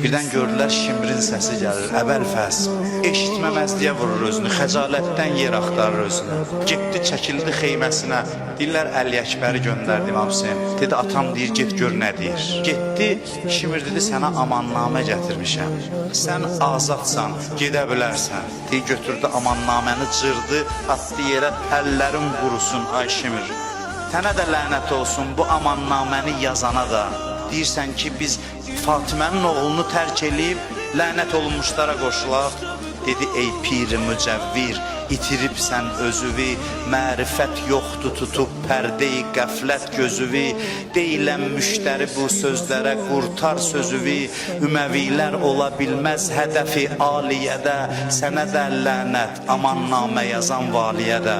Birdən gördülər Şimrin səsi gəlir, əvvəl fəs. Eşitməməzliyə vurur özünü, xəcalətdən yer axtarır özünə. Getdi, çəkildi xeyməsinə. Deyirlər Əli Əkbəri göndərdi İmam Hüseyin. Dedi, atam deyir, get gör nə deyir. Getdi, Şimr dedi, sənə amannamə gətirmişəm. Sən azadsan, gedə bilərsən. Deyir, götürdü amannaməni, cırdı, atdı yerə, əllərin qurusun, ay Şimr. Sənə də lənət olsun bu amannaməni yazana da. Deyirsən ki, biz Fatimənin oğlunu tərk eləyib, lənət olunmuşlara qoşulaq. Dedi, ey piri mücəvvir, itiribsən özüvi, mərifət yoxdur tutub pərdeyi qəflət gözüvi, deyilən müştəri bu sözlərə qurtar sözüvi, üməvilər ola bilməz hədəfi aliyədə, sənə də lənət, amannamə yazan valiyədə.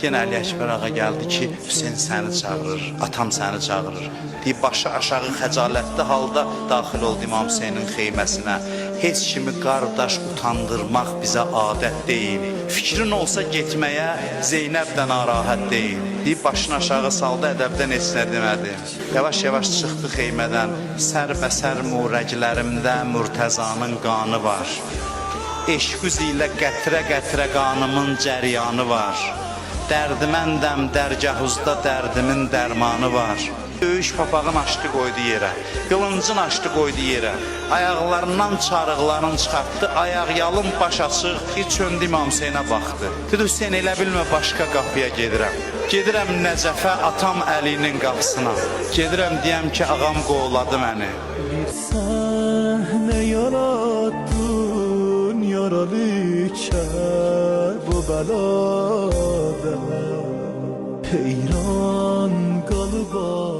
Yenə Əli Əkbər ağa gəldi ki, Hüseyin səni çağırır, atam səni çağırır. Deyib, başı aşağı xəcalətli halda daxil oldu İmam Hüseynin xeyməsinə. Heç kimi qardaş utandırmaq bizə adət deyil. Fikrin olsa getməyə Zeynəb də narahat deyil. Deyib, başını aşağı saldı, ədəbdən heç nə demədi. Yavaş-yavaş çıxdı xeymədən. Sərbəsər murəqlərimdə Mürtəzanın qanı var. Eşqüz ilə qətrə-qətrə qanımın cəryanı var. Dərdiməndəm dərgahuzda dərdimin dərmanı var. Döyüş papağın açdı qoydu yerə, qılıncın açdı qoydu yerə, ayaqlarından çarıqlarını çıxartdı, ayaqyalın baş açıq, çöndü İmam Hüseynə baxdı. Dedi, Hüseyin elə bilmə başqa qapıya gedirəm. Gedirəm Nəcəfə atam Əlinin qapısına. Gedirəm deyəm ki, ağam qovladı məni. Bir sahne yarattın yaralıkən bu bəlada, heyran qalıba